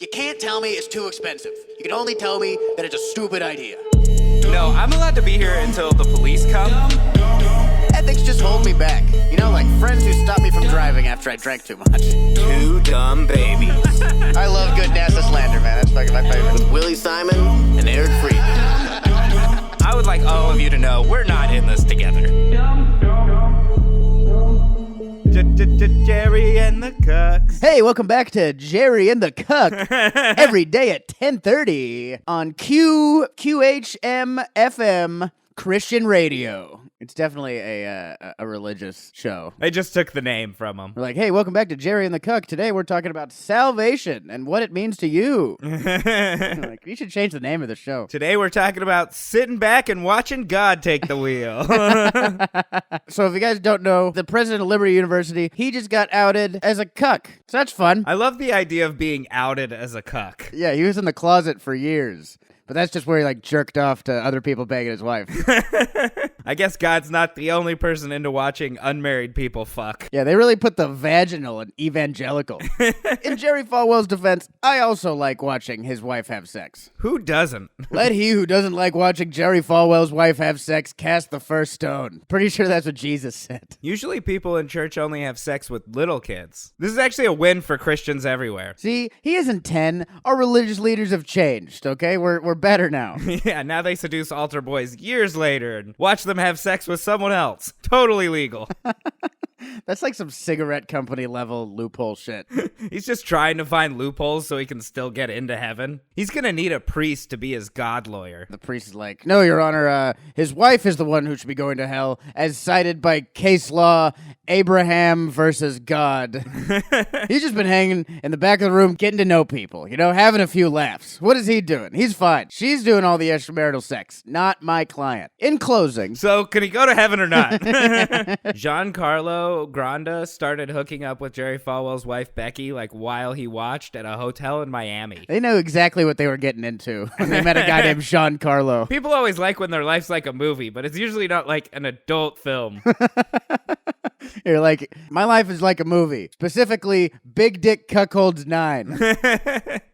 You can't tell me it's too expensive. You can only tell me that it's a stupid idea. No, I'm allowed to be here until the police come. Ethics just hold me back. You know, like friends who stop me from driving after I drank too much. Two dumb babies. I love good NASA slander, man. That's fucking my favorite. With Willie, Simon, and Eric Freedman. I would like all of you to know we're not in this together. Jerry and the Cucks. Hey, welcome back to Jerry and the Cuck. Every day at 10:30 on QHM FM Christian Radio. It's definitely a religious show. I just took the name from them. We're like, hey, welcome back to Jerry and the Cuck. Today we're talking about salvation and what it means to you. Like, you should change the name of the show. Today we're talking about sitting back and watching God take the wheel. So if you guys don't know, the president of Liberty University, he just got outed as a cuck. So that's fun. I love the idea of being outed as a cuck. Yeah, he was in the closet for years. But that's just where he, like, jerked off to other people banging his wife. I guess God's not the only person into watching unmarried people fuck. Yeah, they really put the vaginal in evangelical. In Jerry Falwell's defense, I also like watching his wife have sex. Who doesn't? Let he who doesn't like watching Jerry Falwell's wife have sex cast the first stone. Pretty sure that's what Jesus said. Usually people in church only have sex with little kids. This is actually a win for Christians everywhere. See, he isn't 10. Our religious leaders have changed, okay? We're better now. Yeah, now they seduce altar boys years later and watch them have sex with someone else. Totally legal. That's like some cigarette company level loophole shit. He's just trying to find loopholes so he can still get into heaven. He's gonna need a priest to be his God lawyer. The priest is like, no, Your Honor, his wife is the one who should be going to hell, as cited by case law, Abraham versus God. He's just been hanging in the back of the room, getting to know people, you know, having a few laughs. What is he doing? He's fine. She's doing all the extramarital sex, not my client. In closing. So, can he go to heaven or not? Giancarlo Granda started hooking up with Jerry Falwell's wife, Becki, like while he watched at a hotel in Miami. They know exactly what they were getting into when they met a guy named Giancarlo. People always like when their life's like a movie, but it's usually not like an adult film. You're like, my life is like a movie. Specifically, Big Dick Cuckolds 9.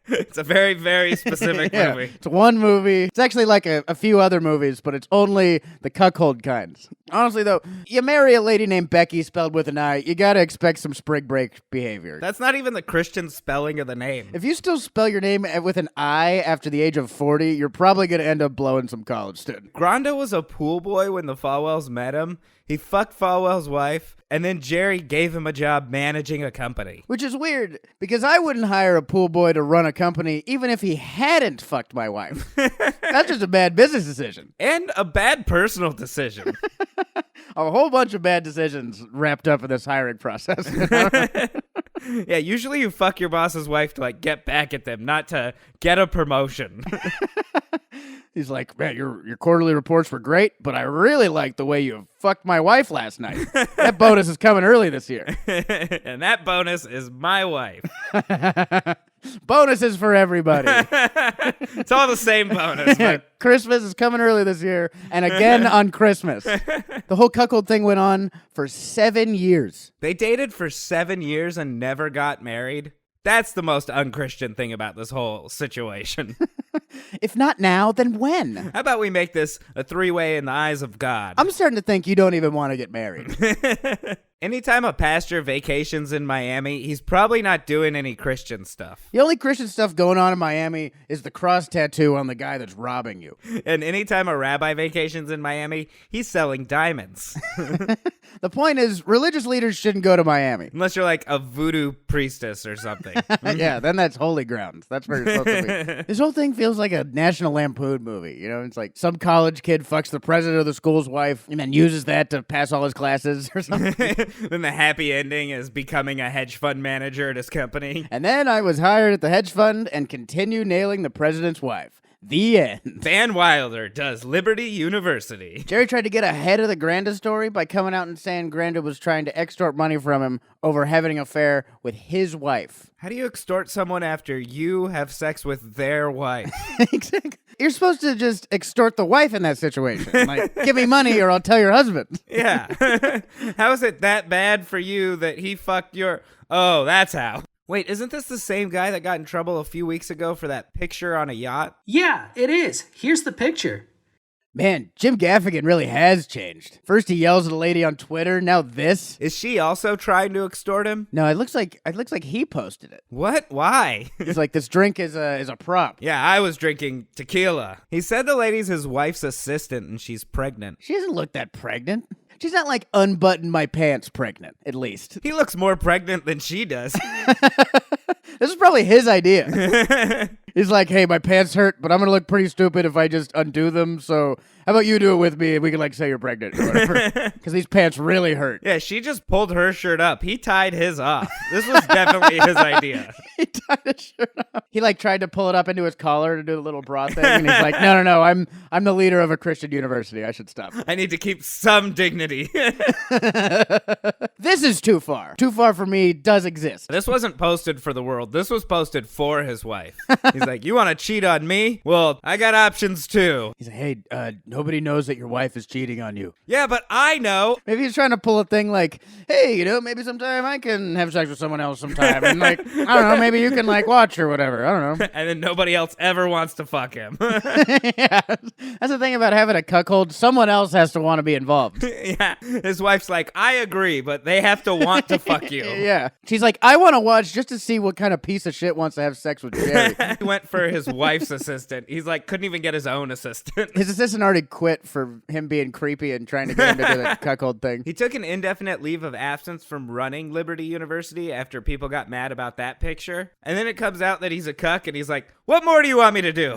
It's a very, very specific movie. It's one movie. It's actually like a few other movies, but it's only the cuckold kinds. Honestly, though, you marry a lady named Becki spelled with an I, you gotta expect some spring break behavior. That's not even the Christian spelling of the name. If you still spell your name with an I after the age of 40, you're probably gonna end up blowing some college student. Granda was a pool boy when the Falwells met him. He fucked Falwell's wife, and then Jerry gave him a job managing a company. Which is weird, because I wouldn't hire a pool boy to run a company even if he hadn't fucked my wife. That's just a bad business decision. And a bad personal decision. A whole bunch of bad decisions wrapped up in this hiring process. Yeah, usually you fuck your boss's wife to, like, get back at them, not to get a promotion. He's like, man, your quarterly reports were great, but I really like the way you fucked my wife last night. That bonus is coming early this year. And that bonus is my wife. Bonuses for everybody. It's all the same bonus. Yeah, Christmas is coming early this year, and again on Christmas. The whole cuckold thing went on for 7 years. They dated for 7 years and never got married. That's the most unchristian thing about this whole situation. If not now, then when? How about we make this a three-way in the eyes of God? I'm starting to think you don't even want to get married. Anytime a pastor vacations in Miami, he's probably not doing any Christian stuff. The only Christian stuff going on in Miami is the cross tattoo on the guy that's robbing you. And anytime a rabbi vacations in Miami, he's selling diamonds. The point is, religious leaders shouldn't go to Miami. Unless you're like a voodoo priestess or something. Yeah, then that's holy ground. That's where you're supposed to be. This whole thing feels like a National Lampoon movie. You know, it's like some college kid fucks the president of the school's wife and then uses that to pass all his classes or something. Then the happy ending is becoming a hedge fund manager at his company. And then I was hired at the hedge fund and continue nailing the president's wife. The end. Van Wilder does Liberty University. Jerry tried to get ahead of the Granda story by coming out and saying Granda was trying to extort money from him over having an affair with his wife. How do you extort someone after you have sex with their wife? Exactly. You're supposed to just extort the wife in that situation. Like, give me money or I'll tell your husband. Yeah. How is it that bad for you that he fucked your... Oh, that's how. Wait, isn't this the same guy that got in trouble a few weeks ago for that picture on a yacht? Yeah, it is. Here's the picture. Man, Jim Gaffigan really has changed. First he yells at a lady on Twitter, now this. Is she also trying to extort him? No, it looks like he posted it. What? Why? He's like, this drink is a prop. Yeah, I was drinking tequila. He said the lady's his wife's assistant and she's pregnant. She doesn't look that pregnant. She's not like unbutton my pants pregnant, at least. He looks more pregnant than she does. This is probably his idea. He's like, hey, my pants hurt, but I'm going to look pretty stupid if I just undo them. So how about you do it with me and we can say you're pregnant or whatever. Because these pants really hurt. Yeah, she just pulled her shirt up. He tied his off. This was definitely his idea. He tied his shirt up. He tried to pull it up into his collar to do the little bra thing. And he's like, no, I'm the leader of a Christian university. I should stop. I need to keep some dignity. This is too far. Too far for me does exist. This wasn't posted for the world. This was posted for his wife. He's like, you want to cheat on me? Well, I got options too. He's like, hey, nobody knows that your wife is cheating on you. Yeah, but I know. Maybe he's trying to pull a thing like, hey, maybe sometime I can have sex with someone else sometime. And I don't know, maybe you can watch or whatever. I don't know. And then nobody else ever wants to fuck him. Yeah, that's the thing about having a cuckold. Someone else has to want to be involved. Yeah, his wife's like, I agree, but they have to want to fuck you. Yeah. She's like, I want to watch just to see what kind of piece of shit wants to have sex with Jerry. He went for his wife's assistant. He's like, couldn't even get his own assistant. His assistant already quit for him being creepy and trying to get him to do that cuckold thing. He took an indefinite leave of absence from running Liberty University after people got mad about that picture. And then it comes out that he's a cuck, and he's like, what more do you want me to do?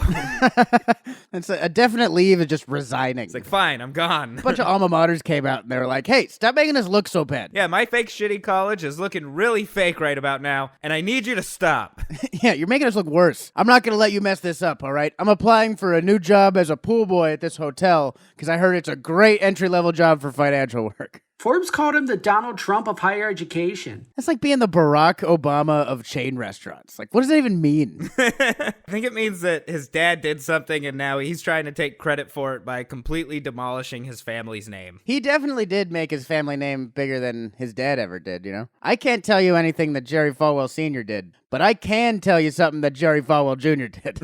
It's a definite leave is just resigning. It's like, fine, I'm gone. A bunch of alma maters came out and they were like, hey, stop making us look so bad. Yeah, my fake shitty college is looking really fake right about now, and I need you to stop. Yeah, you're making us look worse. I'm not going to let you mess this up, all right? I'm applying for a new job as a pool boy at this hotel because I heard it's a great entry-level job for financial work. Forbes called him the Donald Trump of higher education. That's like being the Barack Obama of chain restaurants. Like, what does that even mean? I think it means that his dad did something and now he's trying to take credit for it by completely demolishing his family's name. He definitely did make his family name bigger than his dad ever did, I can't tell you anything that Jerry Falwell Sr. did, but I can tell you something that Jerry Falwell Jr. did.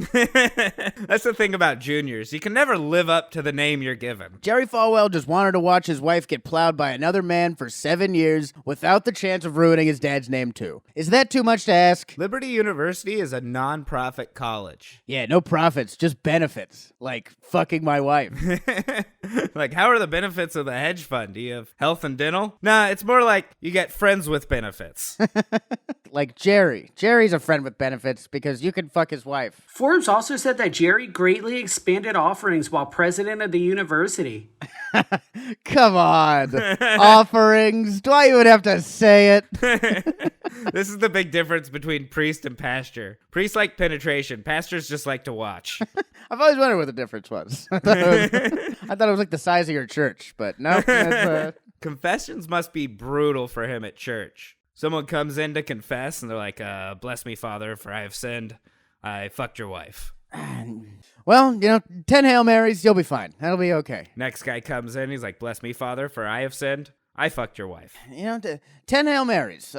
That's the thing about juniors. You can never live up to the name you're given. Jerry Falwell just wanted to watch his wife get plowed by another man for 7 years without the chance of ruining his dad's name too. Is that too much to ask? Liberty University is a non-profit college. Yeah, no profits, just benefits. Like fucking my wife. Like, how are the benefits of the hedge fund? Do you have health and dental? Nah, it's more like you get friends with benefits. Like Jerry. Jerry's a friend with benefits because you can fuck his wife. Forbes also said that Jerry greatly expanded offerings while president of the university. Come on. Offerings? Do I even have to say it? This is the big difference between priest and pastor. Priests like penetration. Pastors just like to watch. I've always wondered what the difference was. I thought it was like the size of your church, but no. Confessions must be brutal for him at church. Someone comes in to confess, and they're like, bless me, Father, for I have sinned. I fucked your wife. Well, 10 Hail Marys, you'll be fine. That'll be okay. Next guy comes in, he's like, bless me, Father, for I have sinned. I fucked your wife. 10 Hail Marys.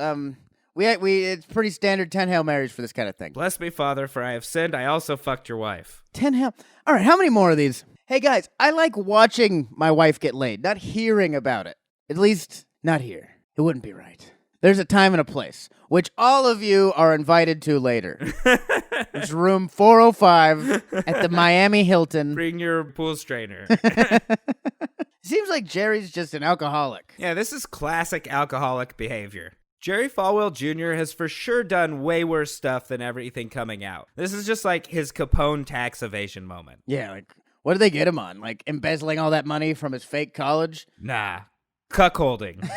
It's pretty standard 10 Hail Marys for this kind of thing. Bless me, Father, for I have sinned. I also fucked your wife. 10 Hail... All right, how many more of these? Hey, guys, I like watching my wife get laid, not hearing about it. At least, not here. It wouldn't be right. There's a time and a place, which all of you are invited to later. It's room 405 at the Miami Hilton. Bring your pool strainer. Seems like Jerry's just an alcoholic. Yeah, this is classic alcoholic behavior. Jerry Falwell Jr. has for sure done way worse stuff than everything coming out. This is just like his Capone tax evasion moment. Yeah, like, what did they get him on? Like, embezzling all that money from his fake college? Nah. Cuckolding.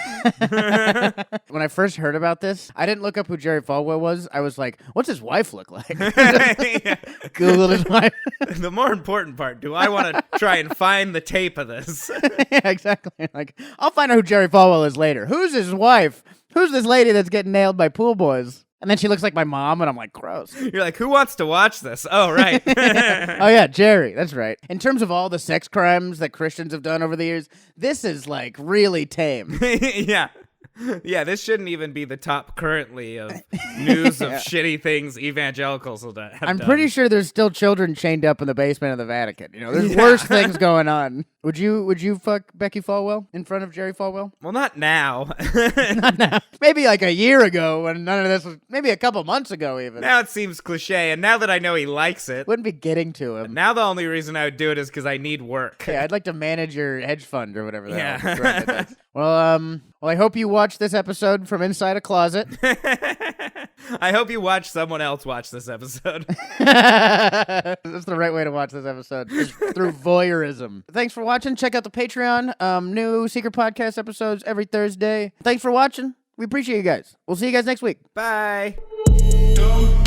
When I first heard about this, I didn't look up who Jerry Falwell was. I was like, what's his wife look like? Googled his wife. The more important part, do I want to try and find the tape of this? Yeah, exactly. Like, I'll find out who Jerry Falwell is later. Who's his wife? Who's this lady that's getting nailed by pool boys? And then she looks like my mom, and I'm like, gross. You're like, who wants to watch this? Oh, right. Oh, yeah, Jerry. That's right. In terms of all the sex crimes that Christians have done over the years, this is, like, really tame. Yeah. Yeah, this shouldn't even be the top currently of news of shitty things evangelicals will have I'm done. pretty sure there's still children chained up in the basement of the Vatican. There's worse things going on. Would you fuck Becki Falwell in front of Jerry Falwell? Well, not now. Not now. Maybe like a year ago when none of this was, maybe a couple months ago even. Now it seems cliche, and now that I know he likes it, Wouldn't be getting to him. now the only reason I would do it is because I need work. Yeah, I'd like to manage your hedge fund or whatever the hell. Yeah. Granda does. Well, I hope you watch this episode from inside a closet. I hope you watch someone else watch this episode. That's the right way to watch this episode, is through voyeurism. Thanks for watching. Check out the Patreon. New Secret Podcast episodes every Thursday. Thanks for watching. We appreciate you guys. We'll see you guys next week. Bye. Dumb.